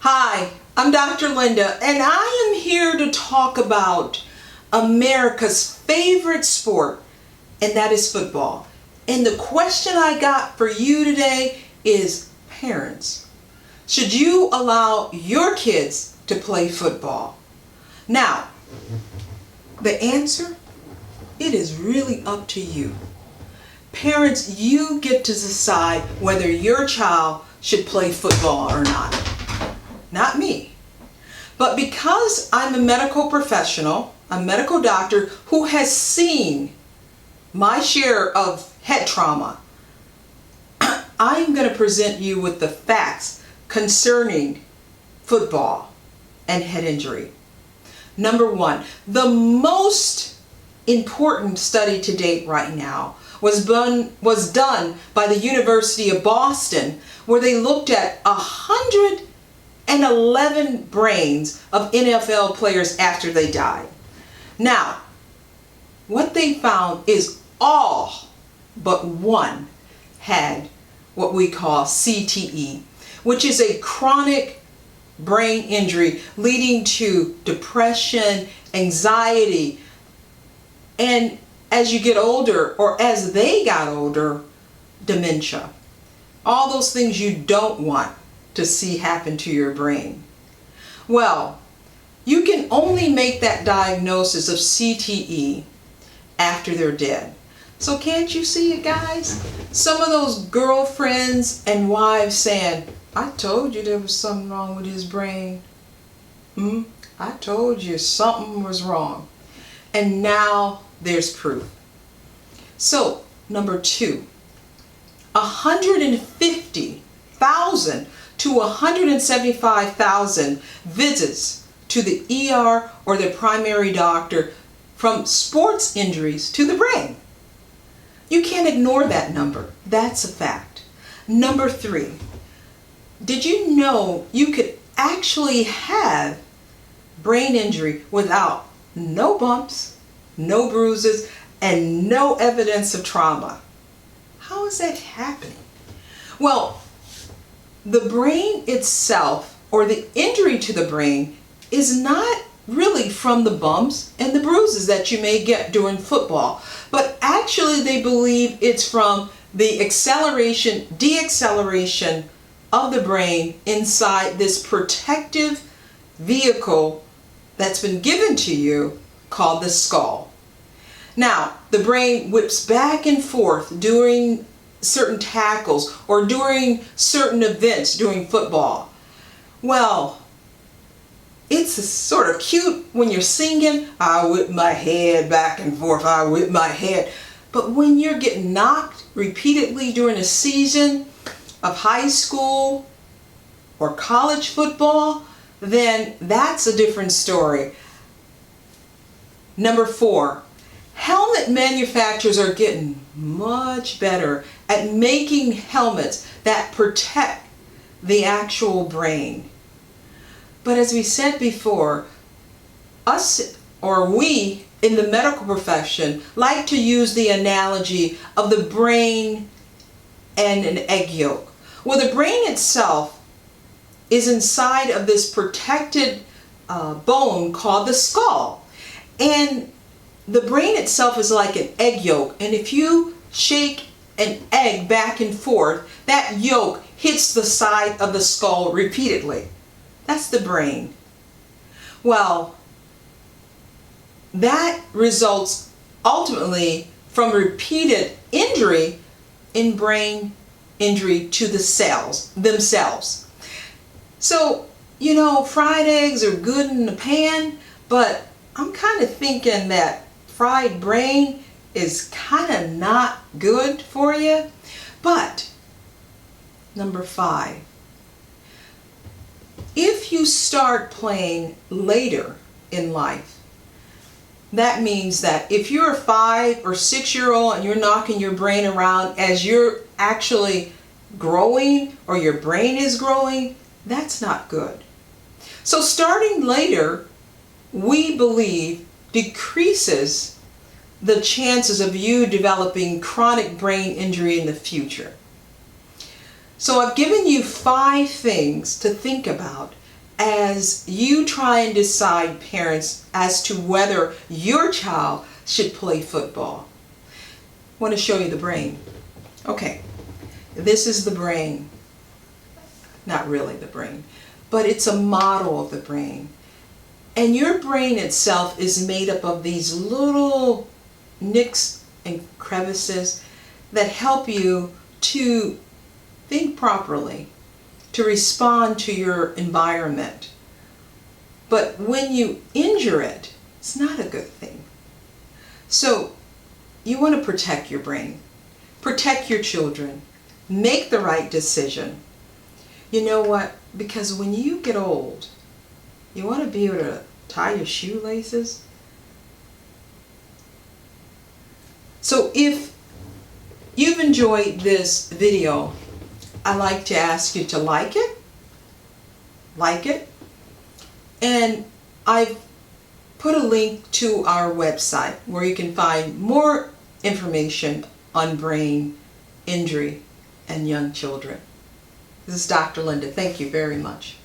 Hi, I'm Dr. Linda, and I am here to talk about America's favorite sport, and that is football. And the question I got for you today is, parents, should you allow your kids to play football? Now, the answer, it is really up to you. Parents, you get to decide whether your child should play football or not me. But because I'm a medical professional, a medical doctor who has seen my share of head trauma, I'm going to present you with the facts concerning football and head injury. Number one, the most important study to date right now was done by the University of Boston, where they looked at 111 brains of NFL players after they died. Now, what they found is all but one had what we call CTE, which is a chronic brain injury leading to depression, anxiety, and as you get older, or as they got older, dementia. All those things you don't want to see happen to your brain. Well, you can only make that diagnosis of CTE after they're dead. So can't you see it, guys? Some of those girlfriends and wives saying, I told you there was something wrong with his brain. I told you something was wrong. And now there's proof. So, number two, 150,000 to 175,000 visits to the ER or the primary doctor from sports injuries to the brain. You can't ignore that number. That's a fact. Number three, did you know you could actually have brain injury without no bumps, no bruises, and no evidence of trauma? How is that happening? Well, the brain itself, or the injury to the brain, is not really from the bumps and the bruises that you may get during football, but actually they believe it's from the acceleration, deacceleration of the brain inside this protective vehicle that's been given to you called the skull. Now, the brain whips back and forth during certain tackles or during certain events during football. Well, it's sort of cute when you're singing, I whip my head back and forth, I whip my head. But when you're getting knocked repeatedly during a season of high school or college football, then that's a different story. Number four, helmet manufacturers are getting much better at making helmets that protect the actual brain. But as we said before, we in the medical profession like to use the analogy of the brain and an egg yolk. Well, the brain itself is inside of this protected bone called the skull. And the brain itself is like an egg yolk, and if you shake an egg back and forth, that yolk hits the side of the skull repeatedly. That's the brain. Well, that results ultimately from repeated injury in brain injury to the cells themselves. So, fried eggs are good in the pan, but I'm kind of thinking that fried brain is kind of not good for you. But number five, if you start playing later in life, that means that if you're a 5 or 6-year-old and you're knocking your brain around as you're actually growing or your brain is growing, that's not good. So starting later, we believe, decreases the chances of you developing chronic brain injury in the future. So I've given you 5 things to think about as you try and decide, parents, as to whether your child should play football. I want to show you the brain. Okay, this is the brain. Not really the brain, but it's a model of the brain. And your brain itself is made up of these little nicks and crevices that help you to think properly, to respond to your environment. But when you injure it, it's not a good thing. So you want to protect your brain, protect your children, make the right decision. You know what? Because when you get old, you want to be able to tie your shoelaces. So if you've enjoyed this video, I'd like to ask you to like it, and I've put a link to our website where you can find more information on brain injury and young children. This is Dr. Linda. Thank you very much.